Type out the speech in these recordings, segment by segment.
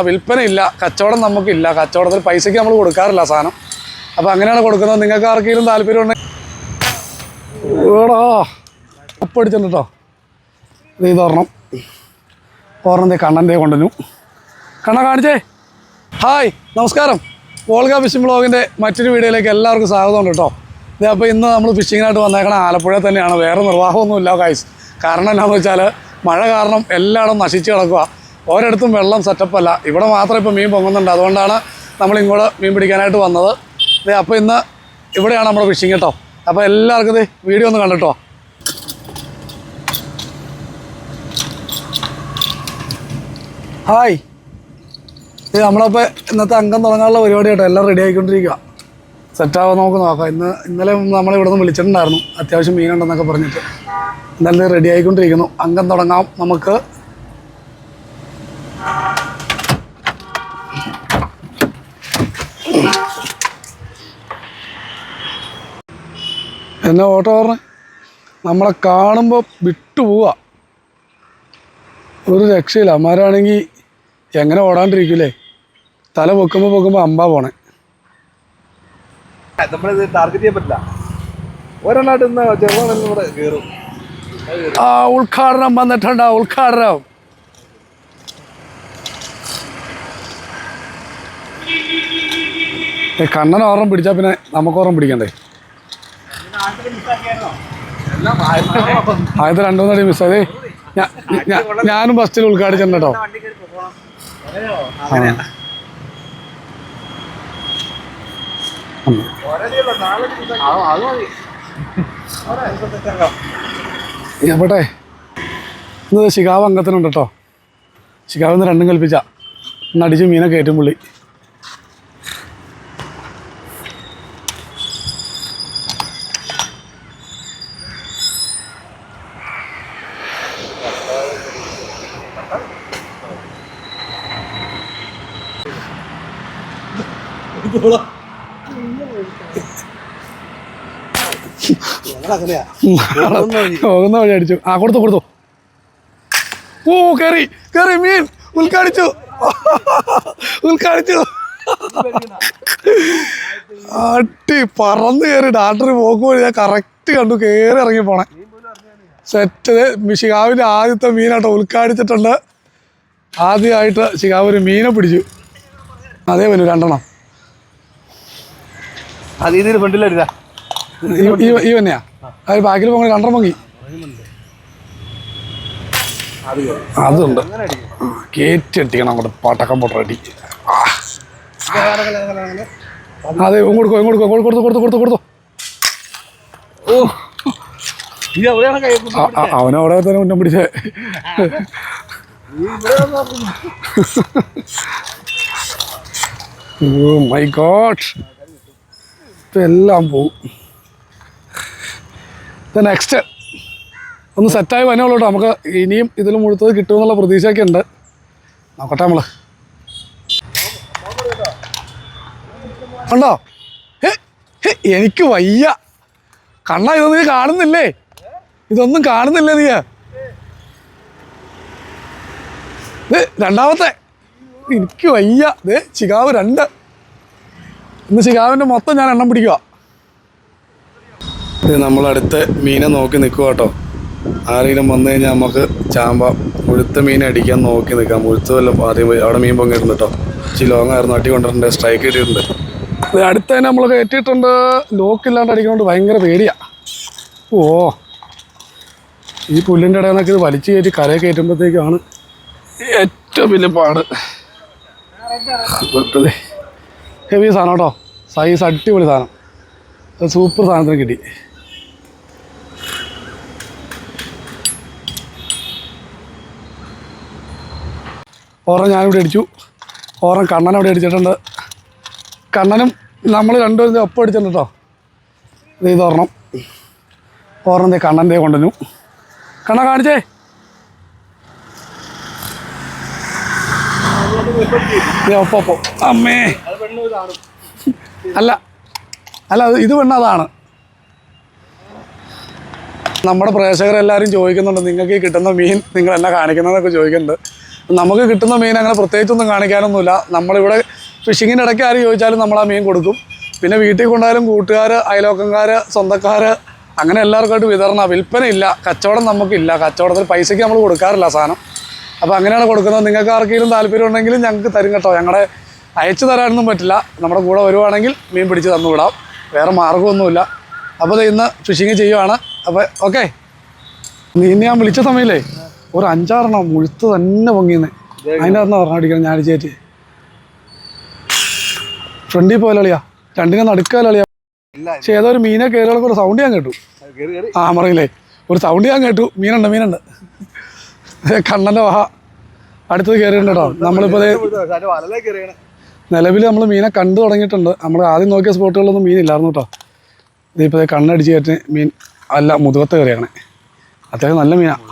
വിൽപ്പനയില്ല, കച്ചവടം നമുക്കില്ല. കച്ചവടത്തിൽ പൈസയ്ക്ക് നമ്മൾ കൊടുക്കാറില്ല സാധനം. അപ്പോൾ അങ്ങനെയാണ് കൊടുക്കുന്നത്. നിങ്ങൾക്ക് ആർക്കെങ്കിലും താല്പര്യം ഉണ്ടെങ്കിൽ ഒപ്പം അടിച്ചിട്ടുണ്ട് കേട്ടോ. ഇത് ഓർണം കണ്ണൻ്റെ കൊണ്ടുവന്നു. കണ്ണ കാണിച്ചേ. ഹായ്, നമസ്കാരം. വോൾഗ ഫിഷിംഗ് ബ്ലോഗിൻ്റെ മറ്റൊരു വീഡിയോയിലേക്ക് എല്ലാവർക്കും സ്വാഗതമുണ്ട് കേട്ടോ. ഇത് അപ്പോൾ ഇന്ന് നമ്മൾ ഫിഷിങ്ങിനായിട്ട് വന്നേക്കണം ആലപ്പുഴ തന്നെയാണ്. വേറെ നിർവാഹമൊന്നുമില്ല ഗൈസ്. കാരണം എന്താണെന്ന് വെച്ചാൽ മഴ കാരണം എല്ലായിടും നശിച്ച് കിടക്കുക. ഓരോടത്തും വെള്ളം സെറ്റപ്പല്ല. ഇവിടെ മാത്രം ഇപ്പോൾ മീൻ പൊങ്ങുന്നുണ്ട്. അതുകൊണ്ടാണ് നമ്മളിങ്ങോട്ട് മീൻ പിടിക്കാനായിട്ട് വന്നത്. അപ്പോൾ ഇന്ന് ഇവിടെയാണ് നമ്മുടെ ഫിഷിങ് കേട്ടോ. അപ്പോൾ എല്ലാവർക്കും ഇത് വീഡിയോ ഒന്ന് കണ്ടിട്ടോ. ഹായ്, ഇത് നമ്മളപ്പോൾ ഇന്നത്തെ അംഗം തുടങ്ങാനുള്ള പരിപാടി കേട്ടോ. എല്ലാം റെഡി ആയിക്കൊണ്ടിരിക്കുക. സെറ്റാവാൻ നമുക്ക് നോക്കാം. ഇന്നലെ നമ്മളിവിടെ നിന്ന് വിളിച്ചിട്ടുണ്ടായിരുന്നു, അത്യാവശ്യം മീനുണ്ടെന്നൊക്കെ പറഞ്ഞിട്ട്. ഇന്നലെ റെഡി ആയിക്കൊണ്ടിരിക്കുന്നു. അംഗം തുടങ്ങാം നമുക്ക്. എന്നെ ഓട്ടോ പറഞ്ഞ് നമ്മളെ കാണുമ്പോൾ വിട്ടുപോവുക. ഒരു രക്ഷയില്ല. അമ്മാരാണെങ്കിൽ എങ്ങനെ ഓടാണ്ടിരിക്കൂലേ. തല പൊക്കുമ്പോൾ അമ്പാ പോണേ. നമ്മളിത് ടാർഗറ്റ് ചെയ്യാൻ പറ്റില്ല. ഒരെണ്ണായിട്ട് ഇന്ന് ചെറുതാണെന്ന് കയറും. ഉദ്ഘാടനം വന്നിട്ടുണ്ട്. ഉദ്ഘാടനം കണ്ണൻ ഓർമ്മ പിടിച്ചാൽ പിന്നെ നമുക്ക് ഓർമ്മ പിടിക്കണ്ടേ. ആദ്യത്തെ 2-3 അടി മിസ്സായതേ. ഞാനും ബസ്സിൽ ഉദ്ഘാടിച്ചിട്ടുണ്ട് കേട്ടോ. എവിടെ ഇന്ന് ശിഖാവ് അംഗത്തിനുണ്ട് കേട്ടോ. ശിഖാവിൽ നിന്ന് 2 കൽപ്പിച്ച അടിച്ച് മീനെ കയറ്റും പുള്ളി. പോകുന്ന വഴി അടിച്ചു. കൊടുത്തു. ഓ കയറി മീൻ ഉദ്ഘാടിച്ചു. അട്ടി പറന്ന് കയറി. ഡാക്ടർ പോക്കുമ്പോൾ ഞാൻ കറക്റ്റ് കണ്ടു കയറി ഇറങ്ങി പോണേ. സെറ്റ്. ശിഖാവിൻ്റെ ആദ്യത്തെ മീനാട്ടോ ഉദ്ഘാടിച്ചിട്ടുണ്ട്. ആദ്യമായിട്ട് ശിഖാവ് ഒരു മീനെ പിടിച്ചു. അതേ വരും 2 എണ്ണം. ഈ തന്നെയാ. അത് ബാക്കിൽ പൊങ്ങി 2 പൊങ്ങി. അതുണ്ട്. കേറ്റടിക്കണം അങ്ങോട്ട്. പട്ടക്കം പൊട്ടടി. അതെ, കൊടുത്തു. ഓ, അവനവിടെ തന്നെ മുന്നേ പിടിച്ചേ. ഓ മൈ ഗോഡ്, എല്ലാം പോവും. നെക്സ്റ്റ് ഒന്ന് സെറ്റായി വന്നോളൂ കേട്ടോ. നമുക്ക് ഇനിയും ഇതിൽ മുഴുത്തത് കിട്ടുമെന്നുള്ള പ്രതീക്ഷയൊക്കെ ഉണ്ട്. നോക്കട്ടെ നമ്മൾ. ഉണ്ടോ? എനിക്ക് വയ്യ കണ്ണ. ഇതൊന്നും നീ കാണുന്നില്ലേ? ഇതൊന്നും കാണുന്നില്ലേ നീ? രണ്ടാമത്തെ. എനിക്ക് വയ്യ. ശിഖാവ് 2. ഇന്ന് ശിഖാവിൻ്റെ മൊത്തം ഞാൻ എണ്ണം പിടിക്കുക. നമ്മളടുത്ത് മീനെ നോക്കി നിൽക്കുക കേട്ടോ. ആരെങ്കിലും വന്നു കഴിഞ്ഞാൽ നമുക്ക് മുഴുത്ത മീനെ അടിക്കാൻ നോക്കി നിൽക്കാം. മുഴുത്ത വല്ലതും ആദ്യം പോയി അവിടെ മീൻ പൊങ്ങിയിട്ടുണ്ട് കേട്ടോ. ഇച്ചിരി ലോങ്ങായിരുന്നു. അട്ടി കൊണ്ടിട്ടുണ്ട്. സ്ട്രൈക്ക് കിട്ടിയിട്ടുണ്ട്. അടുത്ത് തന്നെ നമ്മൾ കയറ്റിയിട്ടുണ്ട്. ലോക്കില്ലാണ്ട് അടിക്കുന്നതുകൊണ്ട് ഭയങ്കര പേടിയാണ്. ഓ, ഈ പുല്ലിൻ്റെ ഇടയിൽ നിന്നൊക്കെ ഇത് വലിച്ചു കയറ്റി കരയെ കയറ്റുമ്പോഴത്തേക്കാണ് ഏറ്റവും വലിയ പാട്. ഹെവി സാധനം കേട്ടോ. സൈസ് അടിപൊളി സാധനം. സൂപ്പർ സാധനത്തിന് കിട്ടി. ഓറം ഞാനിവിടെ അടിച്ചു. ഓറം കണ്ണനവിടെ അടിച്ചിട്ടുണ്ട്. കണ്ണനും നമ്മൾ 2 പേരും ഒപ്പം അടിച്ചിട്ടുണ്ട് കേട്ടോ. ഇത് ഓറം കണ്ണൻ്റെ കൊണ്ടുവന്നു. കണ്ണ കാണിച്ചേ. ഒപ്പം അമ്മേ. അല്ല ഇത് പെണ്ണതാണ്. നമ്മുടെ പ്രേക്ഷകരെല്ലാവരും ചോദിക്കുന്നുണ്ട്, നിങ്ങൾക്ക് ഈ കിട്ടുന്ന മീൻ നിങ്ങൾ എന്നെ കാണിക്കുന്നതെന്നൊക്കെ ചോദിക്കുന്നുണ്ട്. നമുക്ക് കിട്ടുന്ന മീൻ അങ്ങനെ പ്രത്യേകിച്ചൊന്നും കാണിക്കാനൊന്നുമില്ല. നമ്മളിവിടെ ഫിഷിങ്ങിൻ്റെ ഇടയ്ക്ക് ആര് ചോദിച്ചാലും നമ്മൾ ആ മീൻ കൊടുക്കും. പിന്നെ വീട്ടിൽ കൊണ്ടായാലും കൂട്ടുകാർ, അയലോക്കക്കാർ, സ്വന്തക്കാർ അങ്ങനെ എല്ലാവർക്കായിട്ട് വിതരണം. വിൽപ്പനയില്ല, കച്ചവടം നമുക്കില്ല. കച്ചവടത്തിൽ പൈസയ്ക്ക് നമ്മൾ കൊടുക്കാറില്ല സാധനം. അപ്പോൾ അങ്ങനെയാണ് കൊടുക്കുന്നത്. നിങ്ങൾക്ക് ആർക്കെങ്കിലും താല്പര്യം ഉണ്ടെങ്കിലും ഞങ്ങൾക്ക് തരും കേട്ടോ. ഞങ്ങളുടെ അയച്ചു തരാനൊന്നും പറ്റില്ല. നമ്മുടെ കൂടെ വരുവാണെങ്കിൽ മീൻ പിടിച്ച് തന്നു വിടാം. വേറെ മാർഗ്ഗമൊന്നുമില്ല. അപ്പോൾ ഇന്ന് ഫിഷിങ് ചെയ്യുവാണ്. അപ്പോൾ ഓക്കെ. നീ ഞാൻ വിളിച്ച സമയമില്ലേ ഒരു 5-6 മുഴുത്ത് തന്നെ പൊങ്ങിയെന്ന്. അതിൻ്റെ അകത്ത് പറഞ്ഞു അടിക്കണം ഞാൻ അടിച്ചേറ്റ് ഫ്രണ്ടിൽ പോയാലിയാ രണ്ടിനെ നടുക്കാലിയാ. പക്ഷേ ഏതോ ഒരു മീനെ കയറിയൊക്കെ ഒരു സൗണ്ട് ഞാൻ കേട്ടു. ആ പറയില്ലേ ഒരു സൗണ്ട് ഞാൻ കേട്ടു. മീനുണ്ട്. കണ്ണൻ്റെ വാഹ അടുത്തത് കയറിയിട്ടുണ്ട് കേട്ടോ. നമ്മളിപ്പോൾ നിലവിൽ നമ്മൾ മീനെ കണ്ടു തുടങ്ങിയിട്ടുണ്ട്. നമ്മൾ ആദ്യം നോക്കിയ സ്പോട്ടുകളിലൊന്നും മീനില്ലായിരുന്നു കേട്ടോ. ഇതിപ്പോൾ കണ്ണടിച്ച് കയറ്റി മീൻ അല്ല മുതുകത്ത് കയറിയാണ്. അത്യാവശ്യം നല്ല മീനാണ്.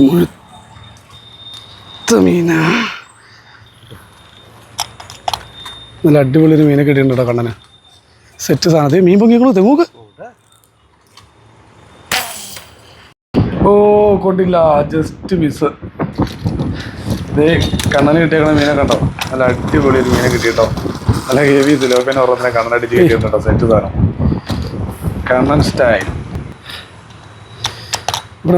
മുഴുത്ത മീനാ. നല്ല അടിപൊളി ഒരു മീനെ കിട്ടിയിട്ടുണ്ട് കേട്ടോ കണ്ണന്. സെറ്റ് സാധനത്തിൽ മീൻ പൊങ്ങിക്കണോ തെങ്ങൂക്ക്. ഓ കൊണ്ടില്ല, ജസ്റ്റ് മിസ്. ഇതേ കണ്ണന് കിട്ടിയേക്കണ മീനെ കണ്ടോ. നല്ല അടിപൊളി ഒരു മീനെ കിട്ടിയിട്ടോ. നല്ല ഹെവി സിലോപ്പിനെ ഓരോന്നിനെ കണ്ണടിച്ച് കിട്ടിയിട്ടുണ്ടോ. സെറ്റ് സാധനം കണ്ണൻ സ്റ്റൈൽ. ഇവിടെ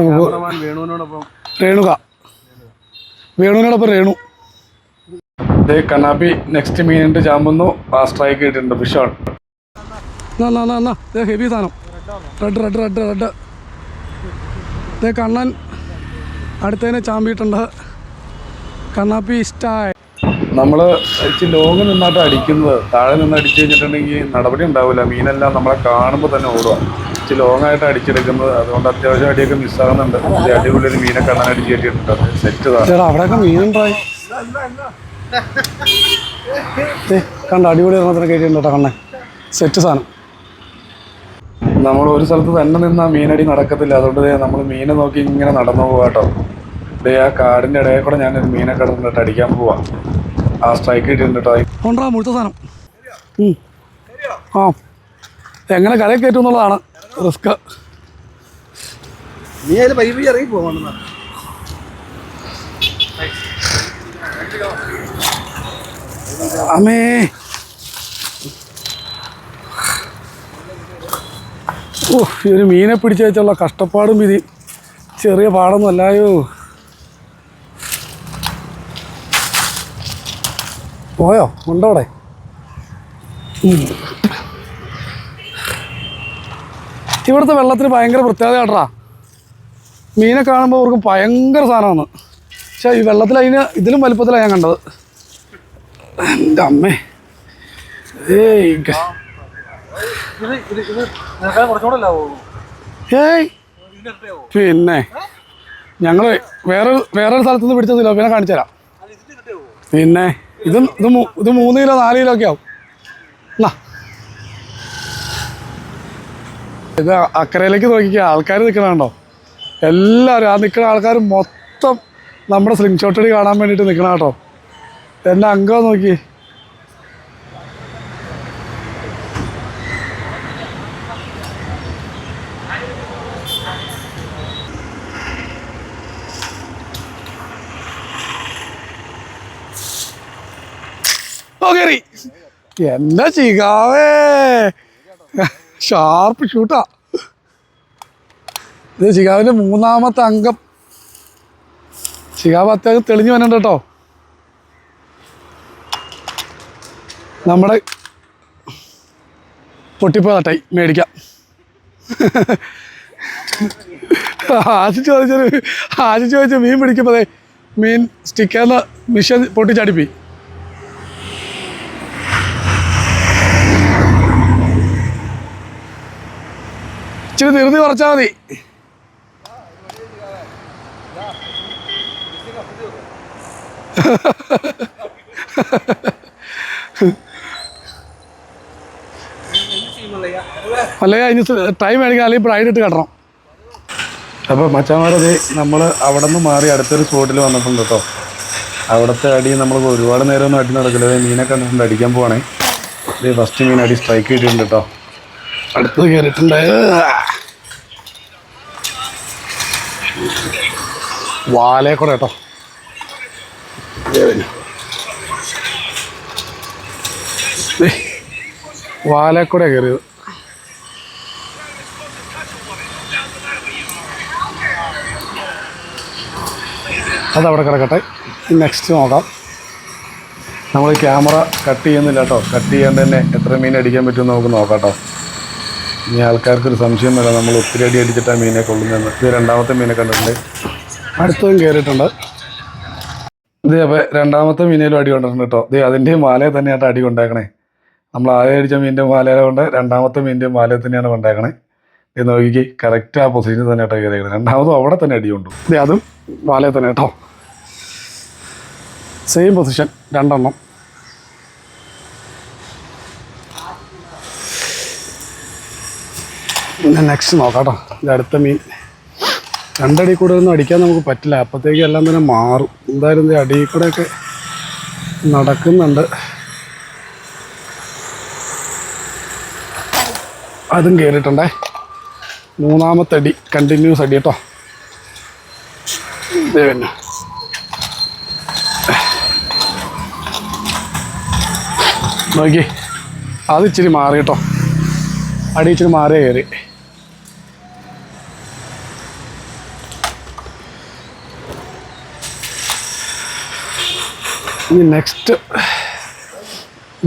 വേണുവിനോടൊപ്പം രേണു. ഇതേ കണ്ണാപ്പി നെക്സ്റ്റ് മീനിട്ട് ചാമ്പുന്നു. ആ സ്ട്രൈക്ക് കിട്ടിയിട്ടുണ്ട്. Fish on. ഹെവി സാധനം റെഡ്. ഇതേ കണ്ണൻ അടുത്തതിനെ ചാമ്പിയിട്ടുണ്ട്. കണ്ണാപ്പി സ്റ്റൈൽ. നമ്മൾ ഇച്ചിരി ലോങ് നിന്നായിട്ട് അടിക്കുന്നത്. താഴെ നിന്ന് അടിച്ചു കഴിഞ്ഞിട്ടുണ്ടെങ്കിൽ നടപടി ഉണ്ടാവില്ല. മീനെല്ലാം നമ്മളെ കാണുമ്പോൾ തന്നെ ഓടുക. ഇച്ചിരി ലോങ് ആയിട്ട് അടിച്ചെടുക്കുന്നത്. അതുകൊണ്ട് അത്യാവശ്യം അടിയൊക്കെ മിസ്സാകുന്നുണ്ട്. അടിപൊളി ഒരു മീനെ കണ്ണൻ അടിച്ച് കയറ്റിയിട്ടുണ്ട്. സെറ്റ് ചേട്ടാ അവിടെയൊക്കെ മീനുണ്ടായി കണ്ട. അടിപൊളി എണ്ണത്തിന് കയറ്റിയിട്ടുണ്ട് കേട്ടോ കണ്ണൻ. സെറ്റ് സാധനം. നമ്മൾ ഒരു സ്ഥലത്ത് തന്നെ നിന്നാൽ മീനടി നടക്കത്തില്ല. അതുകൊണ്ട് നമ്മൾ മീനെ നോക്കി ഇങ്ങനെ നടന്നു പോവാ കേട്ടോ. ഇതേ ആ കാടിൻ്റെ ഇടയിൽ കൂടെ ഞാനൊരു മീനെ കിടന്നിട്ട് അടിക്കാൻ പോവാം. ആ സ്ട്രൈക്ക് കിട്ടിയിട്ടുണ്ട് കേട്ടോ. കൊണ്ടാ മുഴുത്ത സാധനം. ആ എങ്ങനെ കരയിൽ കയറ്റും എന്നുള്ളതാണ് റിസ്ക്. നീ അതിൽ പൈപ്പ് ഇറങ്ങി പോകണം. അമ്മേ ഓ ഈ ഒരു മീനെ പിടിച്ച് വെച്ചുള്ള കഷ്ടപ്പാടും വിധി ചെറിയ പാടൊന്നും അല്ലായോ. പോയോ ഉണ്ടോടെ. ഇവിടുത്തെ വെള്ളത്തിന് ഭയങ്കര പ്രത്യേകത കേട്ടാ. മീനെ കാണുമ്പോൾ അവർക്കും ഭയങ്കര സാധനമാണ്. പക്ഷേ ഈ വെള്ളത്തിൽ ഇതിലും വലുപ്പത്തിലാണ് ഞാൻ കണ്ടത്. എൻ്റെ അമ്മേ. ഏയ് പിന്നെ ഞങ്ങൾ വേറൊരു സ്ഥലത്തുനിന്ന് പിടിച്ചതില്ല. പിന്നെ കാണിച്ചു തരാം. പിന്നെ ഇത് 3 കിലോ 4 കിലോ ഒക്കെ ആവും. എന്നാ ഇത് അക്കരയിലേക്ക് നോക്കിക്കുക. ആൾക്കാർ നിൽക്കണുണ്ടോ. എല്ലാവരും ആ നിൽക്കുന്ന ആൾക്കാർ മൊത്തം നമ്മുടെ സ്ലിംഗ് ഷോട്ട് അടി കാണാൻ വേണ്ടിയിട്ട് നിൽക്കണം കേട്ടോ. എൻ്റെ അംഗം നോക്കി. കയറി എന്നാ ചികാവേ. ഷാർപ്പ് ഷൂട്ടാ. ഇത് ചികാവിൻ്റെ 3ാമത്തെ അംഗം. ചികാവ് അത്യാവശ്യം തെളിഞ്ഞു വന്നിട്ടുണ്ട് കേട്ടോ. നമ്മുടെ പൊട്ടിപ്പോയതായി മേടിക്കാം. ആശിച്ച് ചോദിച്ചു മീൻ പിടിക്കുമ്പോൾ മീൻ സ്റ്റിക്കറിന് മിഷൻ പൊട്ടിച്ചടിപ്പി. ഇച്ചിരി ധൃതി കുറച്ചാൽ മതി. അല്ലെങ്കിൽ അതിന് ടൈം മേടിക്കാൻ അല്ലെങ്കിൽ ബ്രൈഡ് ഇട്ട് കട്ടണം. അപ്പോൾ മച്ചാമാരത് നമ്മൾ അവിടെ നിന്ന് മാറി അടുത്തൊരു സ്പോട്ടിൽ വന്നിട്ടുണ്ട് കേട്ടോ. അവിടുത്തെ അടി നമ്മൾ ഒരുപാട് നേരമൊന്നും അടി നടക്കില്ല. മീനെ കണ്ടിട്ടുണ്ട്. അടിക്കാൻ പോവാണേ. ഇത് ഫസ്റ്റ് മീൻ അടി സ്ട്രൈക്ക് കിട്ടിയിട്ടുണ്ട് കേട്ടോ. അടുത്തത് കയറിയിട്ടുണ്ട്. വാലേ കൂടെ കേട്ടോ. വാലേ കൂടെ കയറിയത്. അതവിടെ കിടക്കട്ടെ. നെക്സ്റ്റ് നോക്കാം. നമ്മൾ ക്യാമറ കട്ട് ചെയ്യുന്നില്ല കേട്ടോ. കട്ട് ചെയ്യാണ്ട് തന്നെ എത്ര മീൻ അടിക്കാൻ പറ്റുമെന്ന് നമുക്ക് നോക്കാം കേട്ടോ. ഇനി ആൾക്കാർക്കൊരു സംശയം വരാം, നമ്മൾ ഒത്തിരി അടി അടിച്ചിട്ടാണ് മീനെ കൊള്ളുന്നതെന്ന്. ഇത് രണ്ടാമത്തെ മീനെ കണ്ടിട്ടുണ്ട്, അടുത്തതും കയറിയിട്ടുണ്ട്. ഇത് അപ്പോൾ രണ്ടാമത്തെ മീനയിലും അടി കൊണ്ടിട്ടുണ്ട് കേട്ടോ. ഇത് അതിൻ്റെയും മാലയെ തന്നെയായിട്ട് അടി കൊണ്ടേക്കണേ. നമ്മൾ ആദ്യം അടിച്ച മീനിൻ്റെ മാലയെ കൊണ്ട് രണ്ടാമത്തെ മീനിൻ്റെയും മാലയെ തന്നെയാണ് കൊണ്ടേക്കണേ. ഇത് നോക്കിക്ക് കറക്റ്റ് ആ പൊസിഷനിൽ തന്നെ കേട്ടോ കയറിയേക്കണേ. രണ്ടാമതും അവിടെ തന്നെ അടി കൊണ്ടു. ഇത് അതും മാലയെ തന്നെ കേട്ടോ, സെയിം പൊസിഷൻ രണ്ടെണ്ണം. പിന്നെ നെക്സ്റ്റ് നോക്കാം കേട്ടോ. ഇത് അടുത്ത മീൻ. രണ്ടടി കൂടെ ഒന്നും അടിക്കാൻ നമുക്ക് പറ്റില്ല, അപ്പോഴത്തേക്ക് എല്ലാം തന്നെ മാറും. എന്തായാലും ഇത് അടിയിൽ കൂടെയൊക്കെ നടക്കുന്നുണ്ട്. അതും കയറിയിട്ടുണ്ടേ. മൂന്നാമത്തെ അടി കണ്ടിന്യൂസ് അടി കേട്ടോ. പിന്നെ നോക്കി, അത് ഇച്ചിരി മാറി കേട്ടോ. അടി ഇച്ചിരി മാറിയേ കയറി. ഇനി നെക്സ്റ്റ്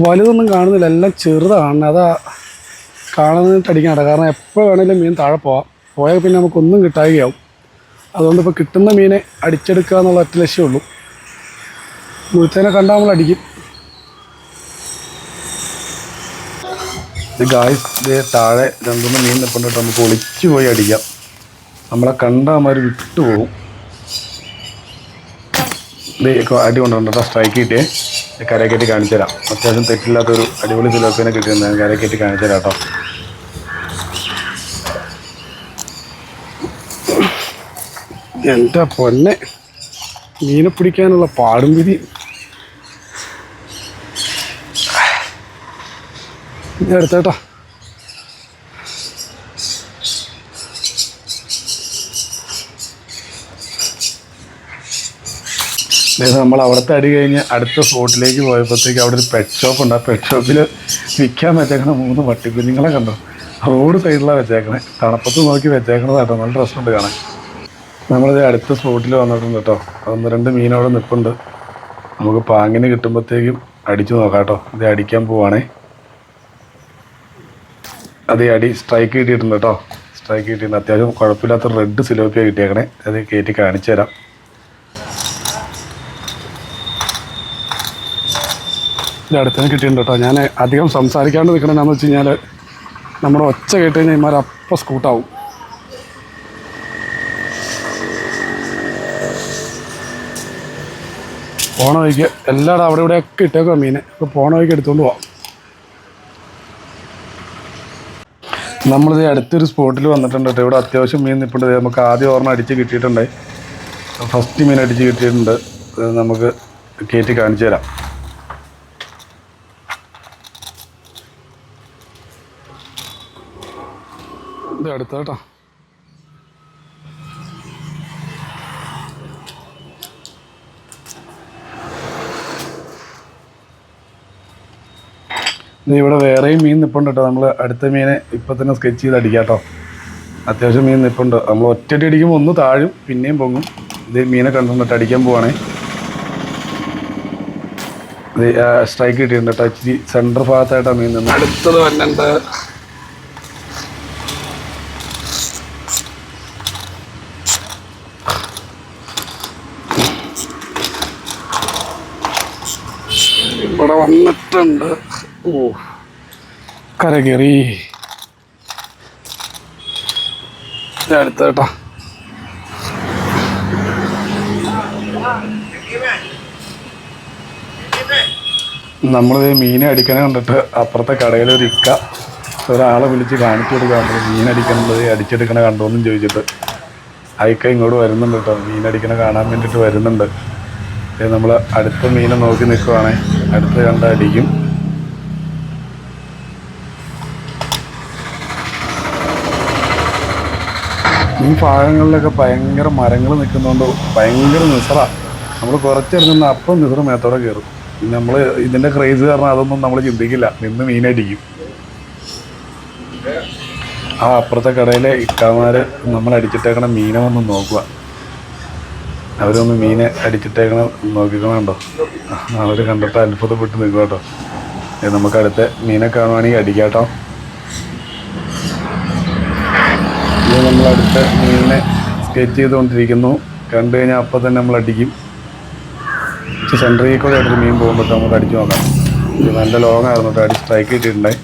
വലുതൊന്നും കാണുന്നില്ല, എല്ലാം ചെറുതാണ്. അതാ കാണുന്നിട്ട് അടിക്കാനട. കാരണം എപ്പോൾ വേണമെങ്കിലും മീൻ താഴെ പോയാൽ പിന്നെ നമുക്കൊന്നും കിട്ടാതെയാവും. അതുകൊണ്ട് ഇപ്പോൾ കിട്ടുന്ന മീനെ അടിച്ചെടുക്കുക എന്നുള്ള ഒറ്റ ലക്ഷ്യമുള്ളൂ. മുഴുത്തേനെ കണ്ടാൽ നമ്മൾ അടിക്കും. ഇത് ഗായ്സ്, ഇത് താഴെ രണ്ടുമൂന്ന് മീൻ നിൽപ്പുണ്ടിട്ട് നമുക്ക് ഒളിച്ചു പോയി അടിക്കാം. നമ്മളെ കണ്ടാൽ വിട്ടുപോകും. ഇത് അടി കൊണ്ടുണ്ട് കേട്ടോ. സ്ട്രൈക്ക് കിട്ടിയേ കരക്കറ്റി കാണിച്ചു തരാം. അത്യാവശ്യം തെറ്റില്ലാത്തൊരു അടിപൊളി സിലോപ്പിനെ കിട്ടിയിരുന്നത് കരക്കറ്റി കാണിച്ചു തരാം കേട്ടോ. എൻ്റെ പൊന്നെ, മീനെ പിടിക്കാനുള്ള പാടും വിധി. എടുത്തേട്ടാ. നമ്മൾ അവിടുത്തെ അടി കഴിഞ്ഞ് അടുത്ത സ്പോട്ടിലേക്ക് പോയപ്പോഴത്തേക്ക് അവിടെ ഒരു പെറ്റ് ഷോപ്പ് ഉണ്ട്. ആ പെറ്റ് ഷോപ്പിൽ വിൽക്കാൻ വെച്ചേക്കണ 3 പട്ടിക്കുഞ്ഞുങ്ങളെ കണ്ടോ. റോഡ് സൈഡിലാണ് വെച്ചേക്കണേ. തണുപ്പത്ത് നോക്കി വെച്ചേക്കണതാട്ടോ. നല്ല രസമുണ്ട് കാണാൻ. നമ്മളിത് അടുത്ത സ്പോട്ടിൽ വന്നിട്ടുണ്ട് കേട്ടോ. 1-2 മീനവിടെ നിൽപ്പുണ്ട്. നമുക്ക് പാങ്ങിന് കിട്ടുമ്പോഴത്തേക്കും അടിച്ചു നോക്കാം കേട്ടോ. ഇത് അടിക്കാൻ പോവാണേ. അത് അടി സ്ട്രൈക്ക് കിട്ടിയിട്ടുണ്ട് കേട്ടോ. സ്ട്രൈക്ക് കിട്ടിയിട്ടുണ്ട്. അത്യാവശ്യം കുഴപ്പമില്ലാത്ത റെഡ് സിലോപ്പിയ കിട്ടിയേക്കണേ. അത് കയറ്റി കാണിച്ചു തരാം. ഇത് അടുത്തന്നെ കിട്ടിയിട്ടുണ്ട് കേട്ടോ. ഞാൻ അധികം സംസാരിക്കാണ്ട് നിൽക്കണമെന്ന് വെച്ച് കഴിഞ്ഞാൽ നമ്മുടെ ഒച്ച കേട്ട് കഴിഞ്ഞാൽ ഇമാർ അപ്പം സ്കൂട്ടാവും. പോണ വഴിക്ക് എല്ലായിടും അവിടെ ഇവിടെയൊക്കെ ഇട്ടേക്കുക മീനെ. ഇപ്പോൾ പോണ വഴിക്ക് എടുത്തുകൊണ്ട് പോവാം. നമ്മളിത് അടുത്തൊരു സ്പോട്ടിൽ വന്നിട്ടുണ്ട് കേട്ടോ. ഇവിടെ അത്യാവശ്യം മീൻ നിൽപ്പുണ്ട്. നമുക്ക് ആദ്യം ഓർമ്മ അടിച്ച് കിട്ടിയിട്ടുണ്ട്. ഫസ്റ്റ് മീൻ അടിച്ച് കിട്ടിയിട്ടുണ്ട്. നമുക്ക് കയറ്റി കാണിച്ചു തരാം. ഇത് അടുത്ത കേട്ടോ. ഇവിടെ വേറെയും മീൻ നിൽപ്പുണ്ട് കേട്ടോ. നമ്മൾ അടുത്ത മീനെ ഇപ്പം തന്നെ സ്കെച്ച് ചെയ്ത് അടിക്കാം കേട്ടോ. അത്യാവശ്യം മീൻ നിൽപ്പുണ്ട്. നമ്മൾ ഒറ്റയടി അടിക്കുമ്പോൾ ഒന്ന് താഴും, പിന്നെയും പൊങ്ങും. ഇത് മീനെ കണ്ടിട്ട് അടിക്കാൻ പോവാണേ. ഇത് സ്ട്രൈക്ക് കിട്ടിയിട്ടുണ്ട് കേട്ടോ. ഇച്ചിരി സെൻറ്റർ ഭാഗത്തായിട്ടാണ് മീൻ നിന്ന്. അടുത്തത് വന്നുണ്ട്. ഇവിടെ വന്നിട്ടുണ്ട്. ഓ, കര കയറി. അടുത്ത കേട്ടോ. നമ്മളിത് മീനെ അടിക്കണ കണ്ടിട്ട് അപ്പുറത്തെ കടയിലൊരു ഇക്ക ഒരാളെ വിളിച്ച് കാണിച്ചു കൊടുക്കാൻ മീനടിക്കണത് അടിച്ചെടുക്കണ കണ്ടോന്നും ചോദിച്ചിട്ട് അയക്ക ഇങ്ങോട്ട് വരുന്നുണ്ട് കേട്ടോ. മീനടിക്കണ കാണാൻ വേണ്ടിയിട്ട് വരുന്നുണ്ട്. നമ്മൾ അടുത്ത മീനെ നോക്കി നിൽക്കുവാണേ. അടുത്ത് കണ്ട അടിക്കും. ഈ ഭാഗങ്ങളിലൊക്കെ ഭയങ്കര മരങ്ങൾ നിൽക്കുന്നതുകൊണ്ട് ഭയങ്കര നിസറാണ്. നമ്മൾ കുറച്ചിറങ്ങുന്ന അപ്പം നിസറ് മേത്തോടെ കയറും. നമ്മൾ ഇതിൻ്റെ ക്രേസ് കാരണം അതൊന്നും നമ്മൾ ചിന്തിക്കില്ല, നിന്ന് മീനടിക്കും. ആ അപ്പുറത്തെ കടയിലെ ഇക്കാമാർ നമ്മൾ അടിച്ചിട്ടേക്കണ മീനെ ഒന്ന് നോക്കുക. അവരൊന്ന് മീനെ അടിച്ചിട്ടേക്കണ നോക്കിക്കണുണ്ടോ? അവർ കണ്ടിട്ട് അത്ഭുതപ്പെട്ട് നിൽക്കുക കേട്ടോ. നമുക്ക് അടുത്ത മീനെ കാണുവാണെങ്കിൽ അടിക്കാം കേട്ടോ. ഇത് നമ്മളടുത്ത മീനിനെ സ്കെച്ച് ചെയ്തുകൊണ്ടിരിക്കുന്നു. കണ്ടു കഴിഞ്ഞാൽ അപ്പം തന്നെ നമ്മൾ അടിക്കും. സെൻട്രിൽ കൂടെ ആയിട്ടൊരു മീൻ പോകുമ്പോൾ നമുക്ക് അടിച്ചു നോക്കാം. ഇത് നല്ല ലോങ് ആയിരുന്നു കേട്ടോ. അടിച്ച് സ്ട്രൈക്ക് കിട്ടിയിട്ടുണ്ടായി.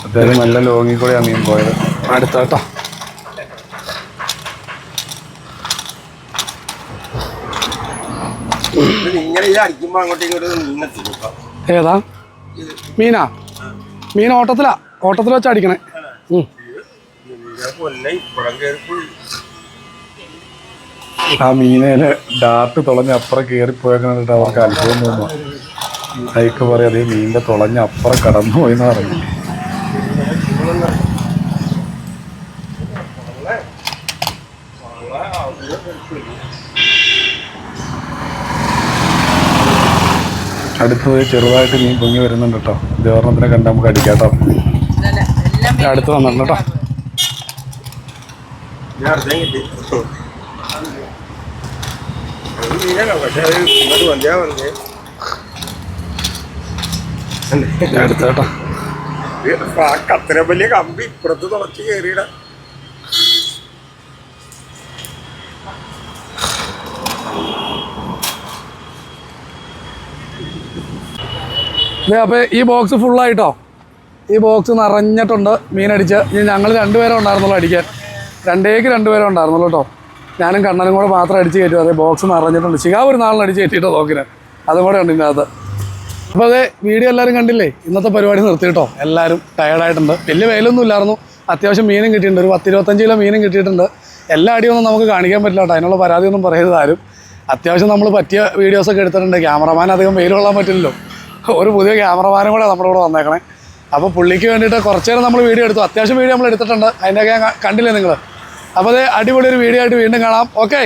അത്യാവശ്യം നല്ല ലോങ്ങിൽ കൂടെ ആ മീൻ പോയത്. അടുത്ത കേട്ടോ. ഏതാ മീനാ? മീൻ ഓട്ടത്തിൽ വെച്ച് അടിക്കണേ. ആ മീനേല് ഡാർട്ട് തുളഞ്ഞ് അപ്പുറം കയറിപ്പോയേക്കണിട്ട് അവർക്ക് അത്ഭുതം തോന്നുന്നു. അയക്ക് പറയാം അതേ മീനിന്റെ തുളഞ്ഞ് അപ്പുറം കടന്നു പോയിന്ന് പറഞ്ഞു. അടുത്തത് ചെറുതായിട്ട് മീൻ പൊങ്ങി വരുന്നുണ്ട് കേട്ടോ. ദേവർണത്തിനെ കണ്ട് നമുക്ക് അടിക്കാട്ടോ. അടുത്ത് വന്നിട്ടുണ്ട് കേട്ടോ. അടുത്ത കേട്ടോ. അത്ര വലിയ കമ്പി ഇപ്പുറത്ത് തുളച്ച് കയറിയിട. അപ്പോൾ ഈ ബോക്സ് ഫുള്ളായിട്ടോ. ഈ ബോക്സ് നിറഞ്ഞിട്ടുണ്ട് മീനടിച്ച്. ഇനി ഞങ്ങൾ രണ്ടുപേരും ഉണ്ടായിരുന്നുള്ളൂ അടിക്കാൻ. രണ്ടുപേരും ഉണ്ടായിരുന്നുള്ളൂ കേട്ടോ. ഞാനും കണ്ണനും കൂടെ മാത്രം അടിച്ച് കയറ്റും. അതേ ബോക്സ് നിറഞ്ഞിട്ടുണ്ട്. ശിഖാവ് ഒരു നാളിന് അടിച്ച് കയറ്റിയിട്ടോ നോക്കിന്. അതും കൂടെ ഉണ്ട് ഇതിനകത്ത്. അപ്പോൾ അതേ വീഡിയോ എല്ലാവരും കണ്ടില്ലേ? ഇന്നത്തെ പരിപാടി നിർത്തിയിട്ടോ. എല്ലാവരും ടയർഡായിട്ടുണ്ട്. വലിയ വെയിലൊന്നും ഇല്ലായിരുന്നു. അത്യാവശ്യം മീനും കിട്ടിയിട്ടുണ്ട്. ഒരു 10-25 കിലോ മീനും കിട്ടിയിട്ടുണ്ട്. എല്ലാ അടിയൊന്നും നമുക്ക് കാണിക്കാൻ പറ്റില്ല കേട്ടോ. അതിനുള്ള പരാതിയൊന്നും പറയരുത് ആരും. അത്യാവശ്യം നമ്മൾ പറ്റിയ വീഡിയോസൊക്കെ എടുത്തിട്ടുണ്ട്. ക്യാമറമാൻ അധികം വെയിൽ കൊള്ളാൻ പറ്റില്ലല്ലോ. ഒരു പുതിയ ക്യാമറമാനും കൂടെ നമ്മുടെ കൂടെ വന്നേക്കണേ. അപ്പോൾ പുള്ളിക്ക് വേണ്ടിയിട്ട് കുറച്ച് നേരം നമ്മൾ വീഡിയോ എടുത്തു. അത്യാവശ്യം വീഡിയോ നമ്മൾ എടുത്തിട്ടുണ്ട്. അതിൻ്റെയൊക്കെ കണ്ടില്ലേ നിങ്ങൾ? അപ്പോൾ അതേ അടിപൊളി ഒരു വീഡിയോ ആയിട്ട് വീണ്ടും കാണാം. ഓക്കെ.